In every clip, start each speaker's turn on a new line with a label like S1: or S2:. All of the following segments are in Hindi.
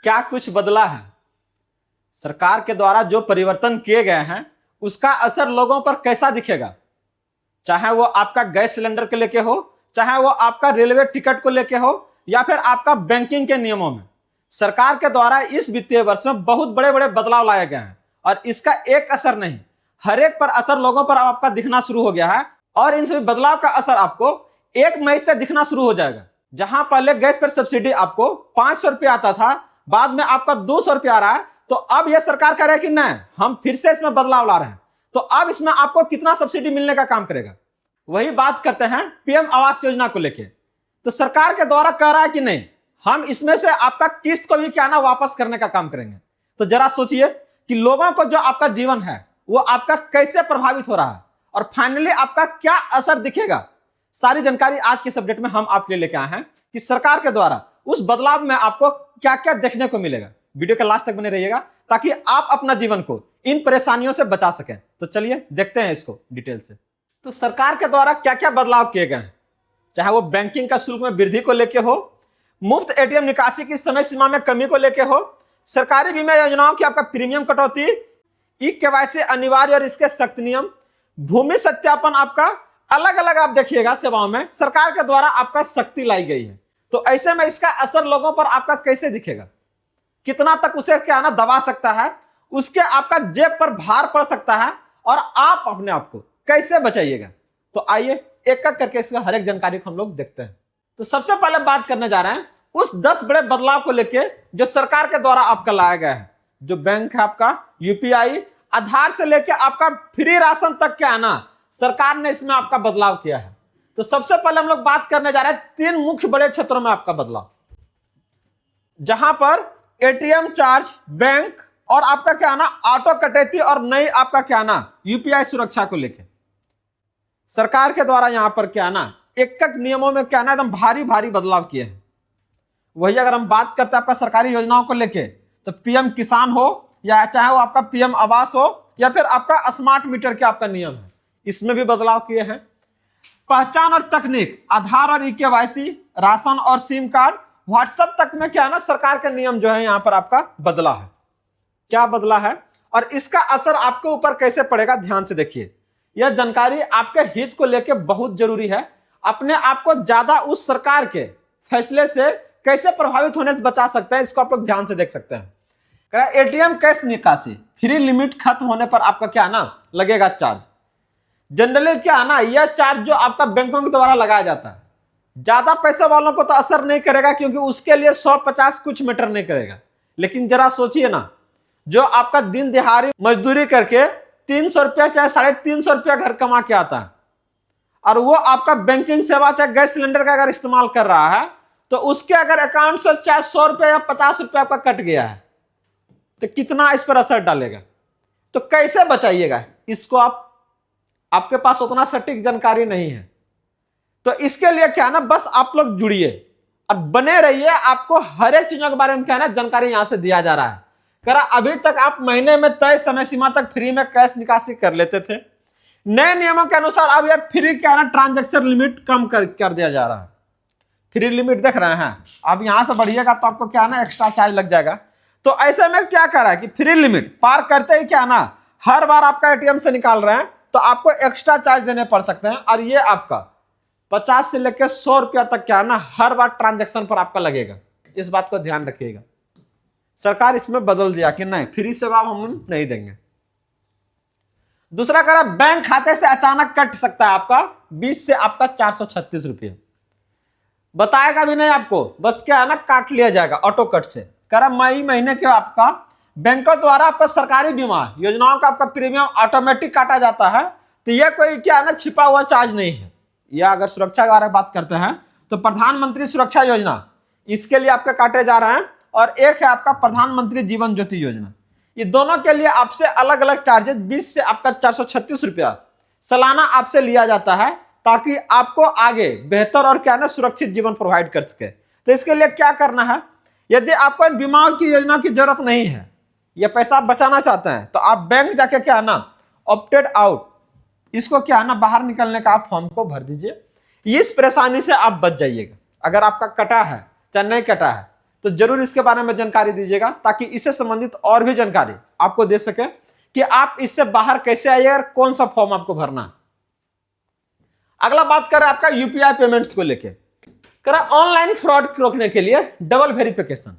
S1: क्या कुछ बदला है? सरकार के द्वारा जो परिवर्तन किए गए हैं उसका असर लोगों पर कैसा दिखेगा? चाहे वो आपका गैस सिलेंडर को लेके हो, चाहे वो आपका रेलवे टिकट को लेके हो, या फिर आपका बैंकिंग के नियमों में। सरकार के द्वारा इस वित्तीय वर्ष में बहुत बड़े बड़े बदलाव लाए गए हैं और इसका एक असर नहीं, हर एक पर असर लोगों पर आपका दिखना शुरू हो गया है। और इन सभी बदलाव का असर आपको 1 मई से दिखना शुरू हो जाएगा। जहां पहले गैस पर सब्सिडी आपको 500 रुपया आता था, बाद में आपका 200 रुपया आ रहा है, तो अब यह सरकार कह रहा है कि नहीं, हम फिर से इसमें बदलाव ला रहे हैं। तो अब इसमें आपको कितना सब्सिडी मिलने का काम करेगा? वही बात करते हैं पीएम आवास योजना को लेके। तो सरकार के द्वारा कह रहा है कि नहीं, हम इसमें से आपका किस्त को भी क्या ना वापस करने का काम करेंगे। तो जरा सोचिए कि लोगों को जो आपका जीवन है वो आपका कैसे प्रभावित हो रहा है और फाइनली आपका क्या असर दिखेगा। सारी जानकारी आज के सब्जेक्ट में हम आपके लिए लेके आए हैं कि सरकार के द्वारा उस बदलाव में आपको क्या क्या देखने को मिलेगा। वीडियो के लास्ट तक बने रहिएगा ताकि आप अपना जीवन को इन परेशानियों से बचा सकें। तो चलिए देखते हैं इसको डिटेल से। तो सरकार के द्वारा क्या क्या बदलाव किए गए हैं, चाहे वो बैंकिंग का शुल्क में वृद्धि को लेके हो, मुफ्त एटीएम निकासी की समय सीमा में कमी को लेके हो, सरकारी बीमा योजनाओं की आपका प्रीमियम कटौती, ई केवाईसी अनिवार्य और इसके सख्त नियम, भूमि सत्यापन, आपका अलग अलग आप देखिएगा सेवाओं में सरकार के द्वारा आपका सख्ती लाई गई है। तो ऐसे में इसका असर लोगों पर आपका कैसे दिखेगा, कितना तक उसे क्या ना दबा सकता है, उसके आपका जेब पर भार पड़ सकता है और आप अपने आप को कैसे बचाइएगा। तो आइए एक एक करके इसका हर एक जानकारी को हम लोग देखते हैं। तो सबसे पहले बात करने जा रहे हैं उस 10 बड़े बदलाव को लेके जो सरकार के द्वारा आपका लाया गया है। जो बैंक है आपका यूपीआई, आधार से लेके आपका फ्री राशन तक क्या है ना, सरकार ने इसमें आपका बदलाव किया है। तो सबसे पहले हम लोग बात करने जा रहे हैं 3 मुख्य बड़े क्षेत्रों में आपका बदलाव, जहां पर एटीएम चार्ज, बैंक और आपका क्या ना ऑटो कटौती और नई आपका क्या ना यूपीआई सुरक्षा को लेके सरकार के द्वारा यहां पर क्या ना एक एक नियमों में क्या ना एकदम भारी भारी बदलाव किए हैं। वही अगर हम बात करते हैं आपका सरकारी योजनाओं को लेके, तो पीएम किसान हो या चाहे वो आपका पीएम आवास हो या फिर आपका स्मार्ट मीटर के आपका नियम है, इसमें भी बदलाव किए हैं। पहचान और तकनीक, आधार और ई केवाईसी, राशन और सिम कार्ड, व्हाट्सएप तक में क्या है ना सरकार के नियम जो है यहां पर आपका बदला है। क्या बदला है और इसका असर आपके ऊपर कैसे पड़ेगा, ध्यान से देखिए। यह जानकारी आपके हित को लेकर बहुत जरूरी है। अपने आप को ज्यादा उस सरकार के फैसले से कैसे प्रभावित होने से बचा सकते हैं, इसको आप लोग ध्यान से देख सकते हैं। एटीएम कैश निकासी, फ्री लिमिट खत्म होने पर आपका क्या ना लगेगा चार्ज। जनरली क्या है ना, यह चार्ज जो आपका बैंकों के द्वारा लगाया जाता है, ज्यादा पैसे वालों को तो असर नहीं करेगा क्योंकि उसके लिए 150 कुछ मैटर नहीं करेगा। लेकिन जरा सोचिए ना, जो आपका दिन दिहाड़ी मजदूरी करके 300 रुपया चाहे 350 रुपया घर कमा के आता है और वो आपका बैंकिंग सेवा चाहे गैस सिलेंडर का अगर इस्तेमाल कर रहा है, तो उसके अगर अकाउंट से चाहे 100 रुपया या 50 रुपया आपका कट गया है, तो कितना इस पर असर डालेगा। तो कैसे बचाइएगा इसको, आपके पास उतना सटीक जानकारी नहीं है। तो इसके लिए क्या ना, बस आप लोग जुड़िए और बने रहिए। आपको हर एक चीजों के बारे में क्या ना जानकारी यहां से दिया जा रहा है। करा अभी तक आप महीने में तय समय सीमा तक फ्री में कैश निकासी कर लेते थे, नए नियमों के अनुसार अब यह फ्री क्या ना ट्रांजैक्शन लिमिट कम कर दिया जा रहा है। फ्री लिमिट देख रहे हैं, अब यहां से बढ़िएगा तो आपको क्या ना एक्स्ट्रा चार्ज लग जाएगा। तो ऐसे में क्या कर रहा है कि फ्री लिमिट पार करते ही क्या ना हर बार आपका एटीएम से निकाल रहे हैं तो आपको एक्स्ट्रा चार्ज देने पड़ सकते हैं और ये आपका 50 से लेकर 100 रुपया तक क्या ना हर बार ट्रांजैक्शन पर आपका लगेगा। इस बात को ध्यान रखिएगा। सरकार इसमें बदल दिया कि नहीं, फ्री सेवा हम नहीं देंगे। दूसरा कह रहा बैंक खाते से अचानक कट सकता है आपका 20 से आपका 436 रुपये, बताएगा भी नहीं आपको, बस क्या है ना काट लिया जाएगा ऑटो कट से। कह रहा मई महीने के आपका बैंकों द्वारा आपका सरकारी बीमा योजनाओं का आपका प्रीमियम ऑटोमेटिक काटा जाता है। तो यह कोई क्या है ना छिपा हुआ चार्ज नहीं है। या अगर सुरक्षा के बारे में बात करते हैं तो प्रधानमंत्री सुरक्षा योजना, इसके लिए आपके काटे जा रहे हैं, और एक है आपका प्रधानमंत्री जीवन ज्योति योजना। ये दोनों के लिए आपसे अलग अलग चार्जेस 20 से आपका 436 रुपया सालाना आपसे लिया जाता है, ताकि आपको आगे बेहतर और क्या ना सुरक्षित जीवन प्रोवाइड कर सके। तो इसके लिए क्या करना है, यदि आपको इन बीमाओं की योजना की जरूरत नहीं है, ये पैसा आप बचाना चाहते हैं, तो आप बैंक जाके क्या ना ऑप्टेड आउट, इसको क्या ना बाहर निकलने का आप फॉर्म को भर दीजिए। इस परेशानी से आप बच जाइएगा। अगर आपका कटा है चाहे नहीं कटा है, तो जरूर इसके बारे में जानकारी दीजिएगा, ताकि इससे संबंधित और भी जानकारी आपको दे सके कि आप इससे बाहर कैसे आइए और कौन सा फॉर्म आपको भरना। अगला बात करें आपका यूपीआई पेमेंट्स को लेकर, करा ऑनलाइन फ्रॉड रोकने के लिए डबल वेरिफिकेशन।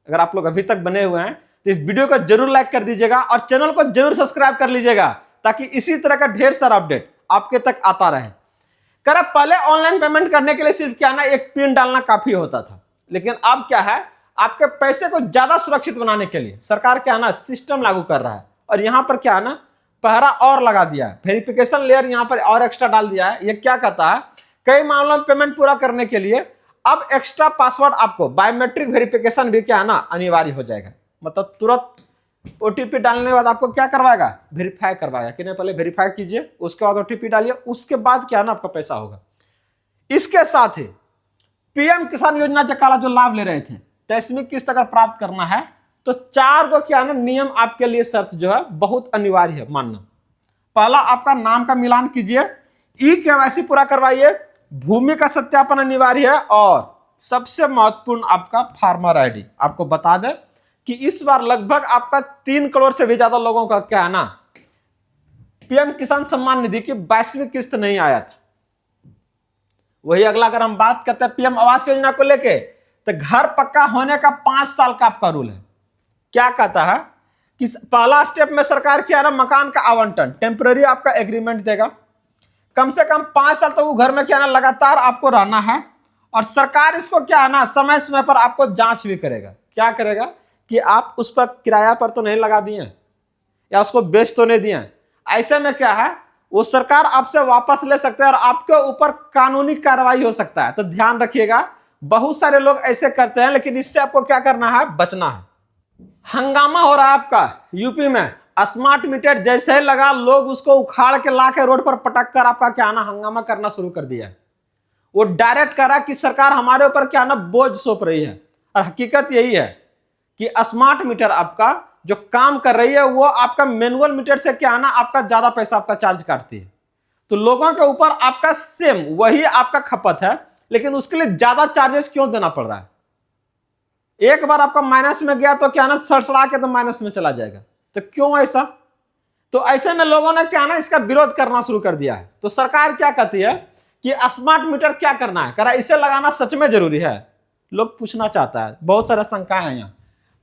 S1: अगर आप लोग अभी तक बने हुए हैं तो इस वीडियो को जरूर लाइक कर दीजिएगा और चैनल को जरूर सब्सक्राइब कर लीजिएगा, ताकि इसी तरह का ढेर सारा अपडेट आपके तक आता रहे। करा पहले ऑनलाइन पेमेंट करने के लिए सिर्फ क्या ना एक पिन डालना काफी होता था, लेकिन अब क्या है, आपके पैसे को ज्यादा सुरक्षित बनाने के लिए सरकार क्या ना सिस्टम लागू कर रहा है, और यहां पर क्या है ना पहरा और लगा दिया है, वेरिफिकेशन लेयर यहां पर और एक्स्ट्रा डाल दिया है। ये क्या कहता है, कई मामलों में पेमेंट पूरा करने के लिए अब एक्स्ट्रा पासवर्ड आपको बायोमेट्रिक वेरिफिकेशन भी क्या है ना अनिवार्य हो जाएगा। मतलब तुरंत ओटीपी डालने के बाद आपको क्या करवाएगा, वेरीफाई करवाएगा कि नहीं, पहले वेरीफाई कीजिए, उसके बाद ओटीपी डालिए, उसके बाद क्या है ना आपका पैसा होगा। इसके साथ ही पीएम किसान योजना का जो लाभ ले रहे थे, 10वीं किस्त अगर प्राप्त करना है तो 4 को क्या है ना नियम आपके लिए शर्त जो है बहुत अनिवार्य है मानना। पहला, आपका नाम का मिलान कीजिए, ई-केवाईसी पूरा करवाइए, भूमि का सत्यापन अनिवार्य है, और सबसे महत्वपूर्ण आपका फार्मर आईडी। आपको बता दें कि इस बार लगभग आपका 3 करोड़ से भी ज्यादा लोगों का क्या है ना पीएम किसान सम्मान निधि की 22वीं किस्त नहीं आया था। वही अगला अगर हम बात करते हैं पीएम आवास योजना को लेके, तो घर पक्का होने का 5 साल का आपका रूल है। क्या कहता है कि पहला स्टेप में सरकार क्या है ना मकान का आवंटन टेम्पररी आपका एग्रीमेंट देगा, कम से कम 5 साल तक वो घर में क्या ना लगातार आपको रहना है, और सरकार इसको क्या है ना समय समय पर आपको जांच भी करेगा। क्या करेगा कि आप उस पर किराया पर तो नहीं लगा दिए या उसको बेच तो नहीं दिए, ऐसे में क्या है वो सरकार आपसे वापस ले सकते हैं और आपके ऊपर कानूनी कार्रवाई हो सकता है। तो ध्यान रखिएगा, बहुत सारे लोग ऐसे करते हैं, लेकिन इससे आपको क्या करना है, बचना है। हंगामा हो रहा है आपका यूपी में, स्मार्ट मीटर जैसे ही लगा लोग उसको उखाड़ के ला के रोड पर पटक कर आपका क्या ना हंगामा करना शुरू कर दिया है। वो डायरेक्ट करा कि सरकार हमारे ऊपर क्या ना बोझ सौंप रही है, और हकीकत यही है कि स्मार्ट मीटर आपका जो काम कर रही है वो आपका मैनुअल मीटर से क्या ना आपका ज्यादा पैसा आपका चार्ज काटती है। तो लोगों के ऊपर आपका सेम वही आपका खपत है, लेकिन उसके लिए ज्यादा चार्जेस क्यों देना पड़ रहा है। एक बार आपका माइनस में गया तो क्या ना सड़सड़ा के तो माइनस में चला जाएगा, तो क्यों ऐसा। तो ऐसे में लोगों ने क्या ना इसका विरोध करना शुरू कर दिया है। तो सरकार क्या कहती है कि स्मार्ट मीटर क्या करना है, करा इसे लगाना सच में जरूरी है, लोग पूछना चाहता है, बहुत सारा शंकाएं हैं यहाँ।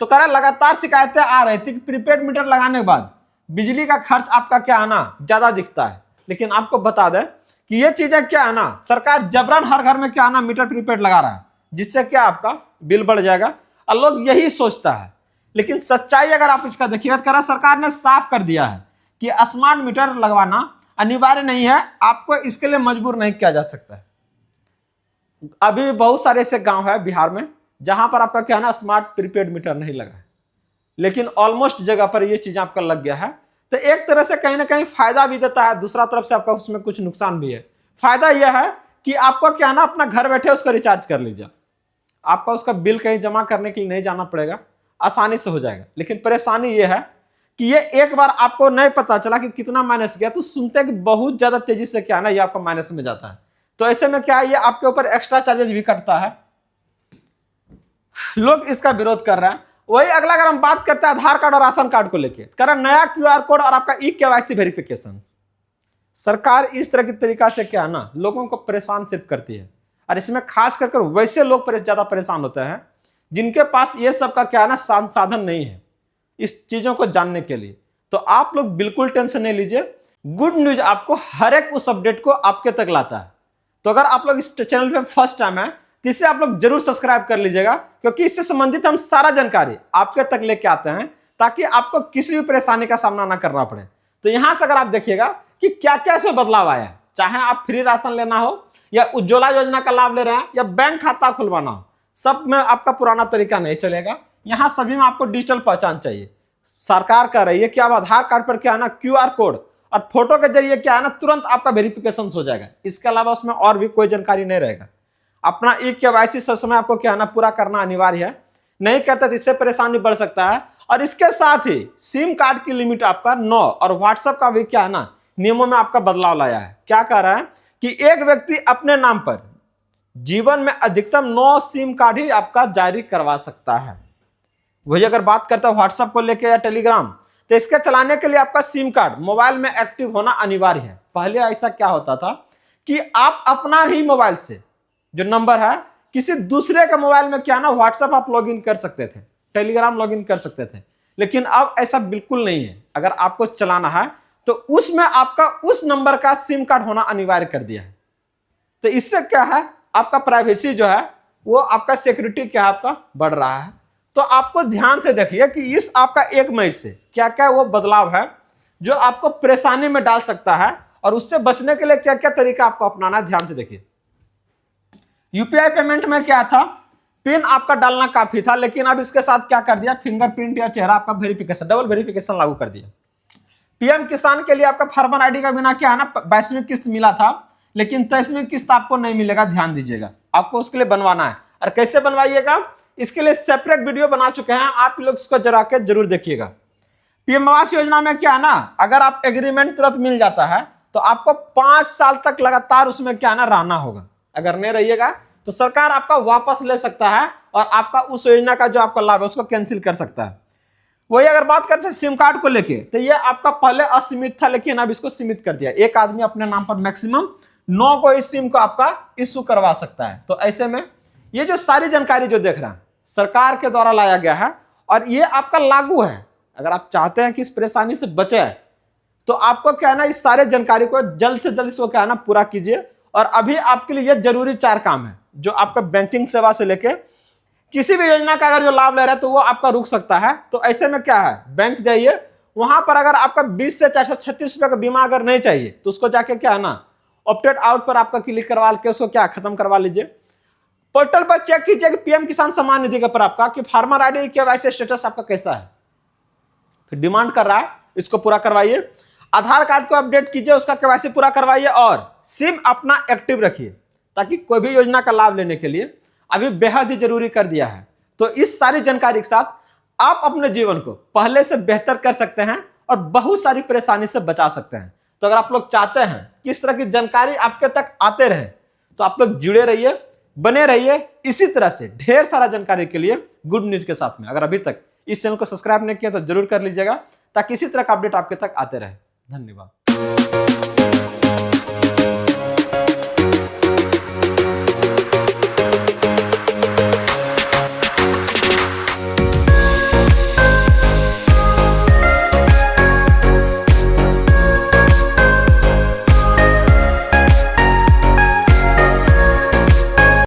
S1: तो करा लगातार शिकायतें आ रही थी कि प्रीपेड मीटर लगाने के बाद बिजली का खर्च आपका क्या है ना ज्यादा दिखता है, लेकिन आपको बता दें कि ये चीजें क्या है ना सरकार जबरन हर घर में क्या है ना मीटर प्रीपेड लगा रहा है, जिससे क्या आपका बिल बढ़ जाएगा, और लोग यही सोचता है। लेकिन सच्चाई अगर आप इसका देखिए, करा सरकार ने साफ कर दिया है कि स्मार्ट मीटर लगवाना अनिवार्य नहीं है, आपको इसके लिए मजबूर नहीं किया जा सकता है। अभी भी बहुत सारे ऐसे गांव है बिहार में जहां पर आपका क्या है ना स्मार्ट प्रीपेड मीटर नहीं लगा है, लेकिन ऑलमोस्ट जगह पर ये चीज आपका लग गया है। तो एक तरह से कहीं ना कहीं फायदा भी देता है, दूसरा तरफ से आपका उसमें कुछ नुकसान भी है। फायदा यह है कि आपको क्या ना अपना घर बैठे उसका रिचार्ज कर लीजिए, आपका उसका बिल कहीं जमा करने के लिए नहीं जाना पड़ेगा, आसानी से हो जाएगा। लेकिन परेशानी यह है कि ये एक बार आपको नहीं पता चला कि कितना माइनस गया, तो सुनते हैं कि बहुत ज्यादा तेजी से क्या ना ये आपका माइनस में जाता है। तो ऐसे में क्या है, ये आपके ऊपर एक्स्ट्रा चार्जेस भी कटता है, लोग इसका विरोध कर रहे हैं। वही अगला अगर हम बात करते हैं आधार कार्ड और राशन कार्ड को लेकर, कारण नया क्यूआर कोड और आपका ई-केवाईसी वेरिफिकेशन, सरकार इस तरह की तरीका से क्या है ना लोगों को परेशान सिर्फ करती है, और इसमें खास करके वैसे लोग ज्यादा परेशान होते हैं जिनके पास ये सब का क्या है ना साधन नहीं है इस चीजों को जानने के लिए। तो आप लोग बिल्कुल टेंशन नहीं लीजिए, गुड न्यूज आपको हर एक उस अपडेट को आपके तक लाता है। तो अगर आप लोग इस चैनल पे फर्स्ट टाइम है तो इसे आप लोग जरूर सब्सक्राइब कर लीजिएगा, क्योंकि इससे संबंधित हम सारा जानकारी आपके तक लेके आते हैं, ताकि आपको किसी भी परेशानी का सामना ना करना पड़े। तो यहां से अगर आप देखिएगा कि क्या क्या इसमें बदलाव आया है, चाहे आप फ्री राशन लेना हो या उज्ज्वला योजना का लाभ ले रहे हैं या बैंक खाता खुलवाना हो, सब में आपका पुराना तरीका नहीं चलेगा। यहाँ सभी में आपको डिजिटल पहचान चाहिए। सरकार कह रही है कि आप आधार कार्ड पर क्या है ना क्यूआर कोड और फोटो के जरिए क्या है ना तुरंत आपका वेरिफिकेशन हो जाएगा, इसके अलावा उसमें और भी कोई जानकारी नहीं रहेगा। अपना ई-केवाईसी समय आपको क्या है ना पूरा करना अनिवार्य है, नहीं करते तो इससे परेशानी बढ़ सकता है। और इसके साथ ही सिम कार्ड की लिमिट आपका 9 और व्हाट्सएप का भी क्या है ना नियमों में आपका बदलाव लाया है। क्या कह रहा है कि एक व्यक्ति अपने नाम पर जीवन में अधिकतम 9 सिम कार्ड ही आपका जारी करवा सकता है। वही अगर बात करते हैं व्हाट्सएप को लेकर या टेलीग्राम, तो इसके चलाने के लिए आपका सिम कार्ड मोबाइल में एक्टिव होना अनिवार्य है। पहले ऐसा क्या होता था कि आप अपना ही मोबाइल से जो नंबर है किसी दूसरे के मोबाइल में क्या ना व्हाट्सएप आप लॉगिन कर सकते थे, टेलीग्राम लॉगिन कर सकते थे, लेकिन अब ऐसा बिल्कुल नहीं है। अगर आपको चलाना है तो उसमें आपका उस नंबर का सिम कार्ड होना अनिवार्य कर दिया है। तो इससे क्या है, आपका प्राइवेसी जो है वो आपका सिक्योरिटी क्या है आपका बढ़ रहा है। तो आपको ध्यान से देखिए कि इस आपका 1 मई से क्या क्या वो बदलाव है जो आपको परेशानी में डाल सकता है, और उससे बचने के लिए क्या क्या तरीका आपको अपनाना है, ध्यान से देखिए। यूपीआई पेमेंट में क्या था, पिन आपका डालना काफी था, लेकिन अब इसके साथ क्या कर दिया, फिंगरप्रिंट या चेहरा आपका वेरिफिकेशन, डबल वेरिफिकेशन लागू कर दिया। पीएम किसान के लिए आपका फार्मर आईडी का बिना क्या है ना 22वीं किस्त मिला था, लेकिन 23वीं किस्त आपको नहीं मिलेगा, ध्यान दीजिएगा। आपको उसके लिए बनवाना है, और कैसे बनवाइएगा इसके लिए सेपरेट वीडियो बना चुके हैं, आप लोग इसको जरा के जरूर देखिएगा। पीएम आवास योजना में क्या है ना, अगर आप एग्रीमेंट तुरंत मिल जाता है तो आपको 5 साल तक लगातार उसमें क्या है ना रहना होगा। अगर नहीं रहिएगा तो सरकार आपका वापस ले सकता है और आपका उस योजना का जो आपका लाभ है उसको कैंसिल कर सकता है। वही अगर बात करते हैं सिम कार्ड को लेके, तो ये आपका पहले असीमित था, लेकिन अब इसको सीमित कर दिया। एक आदमी अपने नाम पर मैक्सिमम 9 को इस सिम को आपका इश्यू करवा सकता है। तो ऐसे में ये जो सारी जानकारी जो देख रहे हैं सरकार के द्वारा लाया गया है और ये आपका लागू है। अगर आप चाहते हैं कि इस परेशानी से बचे तो आपको क्या है ना इस सारे जानकारी को जल्द से जल्द इसको क्या है ना पूरा कीजिए। और अभी आपके लिए ये जरूरी 4 काम है जो आपका बैंकिंग सेवा से लेके किसी भी योजना का अगर जो लाभ ले रहा है तो वो आपका रुक सकता है। तो ऐसे में क्या है, बैंक जाइए, वहां पर अगर आपका 20 से 436 रुपए का बीमा अगर नहीं चाहिए तो उसको जाके क्या है ना ऑप्टेड आउट पर आपका क्लिक करवा के उसको क्या खत्म करवा लीजिए। पोर्टल पर चेक कीजिए कि पीएम किसान सम्मान निधि के पर आपका कि फार्मर आईडी केवाईसी स्टेटस आपका कैसा है, फिर डिमांड कर रहा है इसको पूरा करवाइए। आधार कार्ड को अपडेट कीजिए, उसका केवाईसी पूरा करवाइए और सिम अपना एक्टिव रखिए, ताकि कोई भी योजना का लाभ लेने के लिए अभी बेहद ही जरूरी कर दिया है। तो इस सारी जानकारी के साथ आप अपने जीवन को पहले से बेहतर कर सकते हैं और बहुत सारी परेशानी से बचा सकते हैं। तो अगर आप लोग चाहते हैं कि इस तरह की जानकारी आपके तक आते रहे तो आप लोग जुड़े रहिए, बने रहिए इसी तरह से ढेर सारा जानकारी के लिए गुड न्यूज के साथ में। अगर अभी तक इस चैनल को सब्सक्राइब नहीं किया तो जरूर कर लीजिएगा, ताकि इसी तरह का अपडेट आपके तक आते रहे। धन्यवाद।